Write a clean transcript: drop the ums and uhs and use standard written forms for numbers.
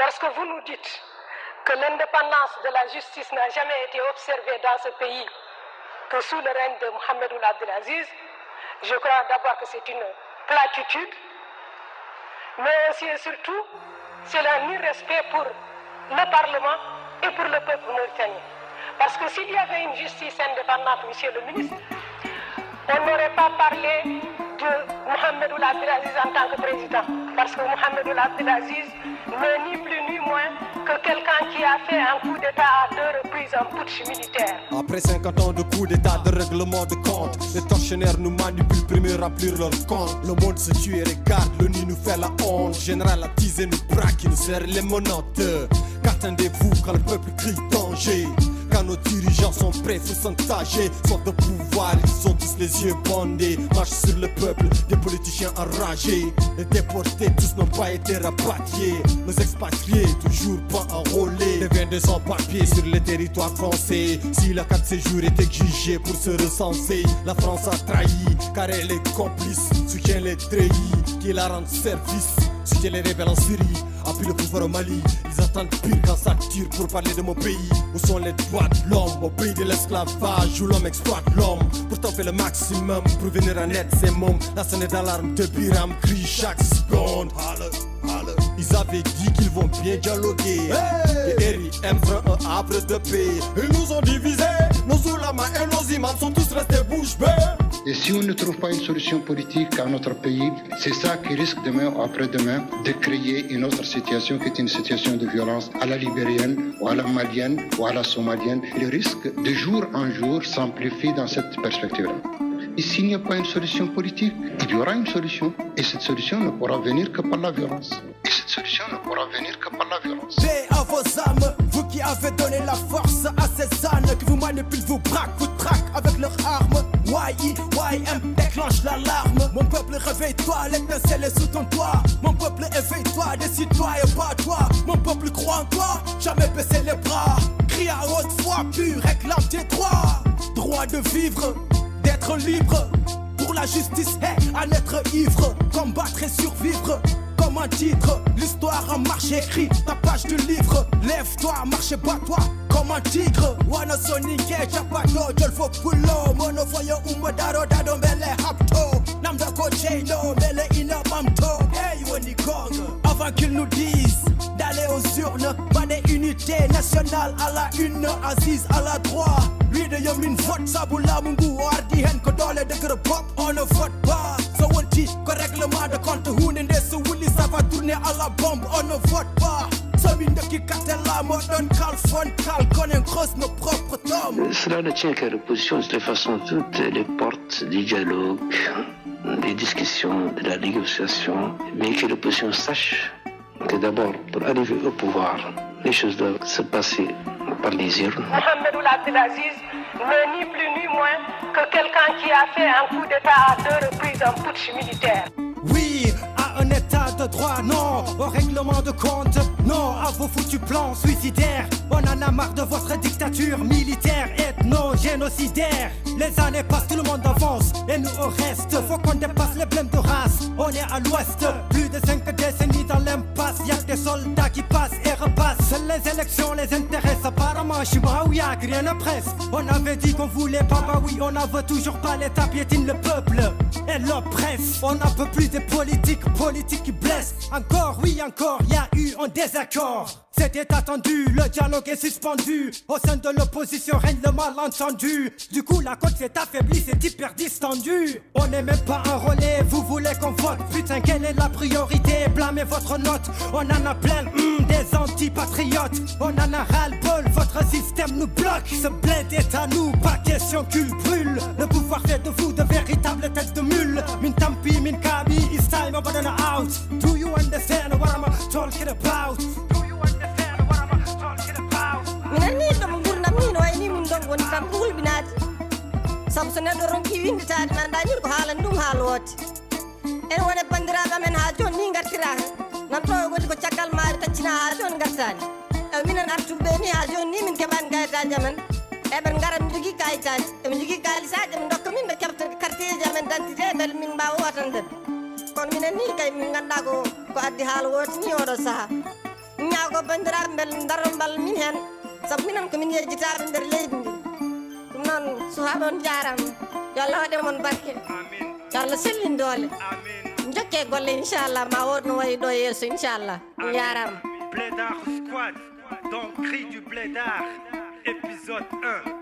Lorsque vous nous dites que l'indépendance de la justice n'a jamais été observée dans ce pays que sous le règne de Mohamed Ould Abdelaziz, je crois d'abord que c'est une platitude, mais aussi et surtout, c'est un irrespect pour le Parlement et pour le peuple mauritanien. Parce que s'il y avait une justice indépendante, monsieur le ministre, on n'aurait pas parlé de Mohamed Ould Abdelaziz en tant que président. Parce que Mohamed Ould Abdelaziz n'est ni plus ni moins que quelqu'un qui a fait un coup d'État à 2 reprises, un putsch militaire. Après 50 ans de coup d'État, de règlement de compte, les tortionnaires nous manipulent, premier remplir leur compte. Le monde se tue et regarde, l'ONU nous fait la honte. Général attisé nous braque, il nous serre les menottes. Qu'attendez-vous quand le peuple crie danger? Quand nos dirigeants sont prêts, faut s'entager. Sortent de pouvoir, ils ont tous les yeux bandés. Marche sur le peuple, des politiciens enragés. Les déportés, tous n'ont pas été rapatriés. Nos expatriés, toujours pas enrôlés. Deviennent des sans-papiers sur le territoire français. Si la carte de séjour est exigée pour se recenser, la France a trahi, car elle est complice. Soutient les trahis, qui la rendent service. Soutient les rebelles en Syrie, appuie le pouvoir au Mali. Ils attendent pire quand ça tire pour parler de mon pays. Où sont les droits de l'homme? Au pays de l'esclavage où l'homme exploite l'homme. Pourtant fait le maximum pour venir en aide ces mômes. La sonnette d'alarme de Biram crie chaque seconde. Ils avaient dit qu'ils vont bien dialoguer. Les RIM feront un havre de paix. Ils nous ont divisés. Nos oulamas et nos imams sont tous restés bouche bée. Et si on ne trouve pas une solution politique à notre pays, c'est ça qui risque demain ou après-demain de créer une autre situation qui est une situation de violence à la libérienne ou à la malienne ou à la somalienne. Le risque de jour en jour s'amplifie dans cette perspective-là. Et s'il n'y a pas une solution politique, il y aura une solution. Et cette solution ne pourra venir que par la violence. Et cette solution ne pourra venir que par la violence. Paix à vos âmes, vous qui avez donné la force à ces ânes qui vous manipulent, vous braquent, vous traquent avec leurs armes. YM déclenche l'alarme. Mon peuple, réveille-toi, l'étincelle est sous ton toit. Mon peuple, éveille-toi, décide-toi et bats-toi. Mon peuple, croit en toi, jamais baisser les bras. Crie à haute voix, pur, réclame tes droits. Droit de vivre, d'être libre. Pour la justice et à n'être ivre. Combattre et survivre. Comme un titre, l'histoire en marche écrit ta page de livre. Lève-toi, marche et bats-toi comme un tigre. Wana sonike, chapato, jolfo pulo. Mono voyo umodaro dado mele hapto. Namdako cheno, mele inabamto. Hey, Wani Kong. Avant qu'ils nous disent d'aller aux urnes, pas des unités nationales à la une, Aziz à la droite. Lui de Yamin vote, Saboula Mungu, Ardi Hen, Kodole de Grepop, on ne vote pas. So on dit qu'au règlement de compte, Hounende, so Willy, ça va tourner à la bombe, on ne vote pas. Cela ne tient qu'à l'opposition, de toute façon, toutes les portes du dialogue, des discussions, de la négociation, mais que l'opposition sache que d'abord, pour arriver au pouvoir, les choses doivent se passer par les urnes. Mohamed Ould Abdelaziz n'est ni plus ni moins que quelqu'un qui a fait un coup d'État à 2 reprises, un putsch militaire. Oui, à un état de droit, non. Au règlement de compte, non. À vos foutus plans suicidaires. On en a marre de votre dictature militaire, ethno-génocidaire. Les années passent, tout le monde avance. Et nous au reste, faut qu'on dépasse les blèmes de race. On est à l'ouest, plus de 5 décennies dans l'impasse. Y'a des soldats qui passent et repassent. Seules les élections les intéressent. Apparemment, Chimaouiak, rien ne presse. On avait dit qu'on voulait pas, bah oui, on n'en veut toujours pas. L'État piétine le peuple et l'oppresse. On n'en peut plus des politiques qui blessent. Encore, oui, encore, y a eu un désaccord. C'était attendu, le dialogue est suspendu. Au sein de l'opposition règne le malentendu. Du coup la côte s'est affaiblie, c'est hyper distendu. On n'est même pas enrôlé, vous voulez qu'on vote. Putain, quelle est la priorité? Blâmez votre note. On en a plein, des antipatriotes. On en a ras-le-bol, votre système nous bloque. Ce bled est à nous, pas question qu'il brûle. Le pouvoir fait de vous de véritables têtes de mule. Min tampi, min kabi, it's time I'm gonna out. Do you understand what I'm talking about? Minani dum gurnam ni no ayni mun dong woni kam bul binati sam so neddo ronki windi taade nan dañir ko haalan dum haalwote en wona bandiraɓe men ha joni ni gartira nan to woni ko caggal maari taccina ha joni gartani e minen artuɓe ni ha joni ni min keɓani kayitaji amen eɓen gara min jogui kayitaji eɓe jogui kalisaji ɓe dokka min ɓe keɓta quartier ji amen dentité beele min mbawa watande kono minen ni kay min ganda ko addi haalwote ni oɗo saaha ñaago bandiraɓe bel darombal min hen sabu minen komin yejjitaɓe nder leydi ndi ɗum noon suhaɓe on jarama yo Allah waɗe mon barke yo Allah sellin doole jokke golle inchallah ma wood no wayi ɗo yeeso inchallah ɗum jarama Blédard Squad, donc Cri du Blédard, épisode 1.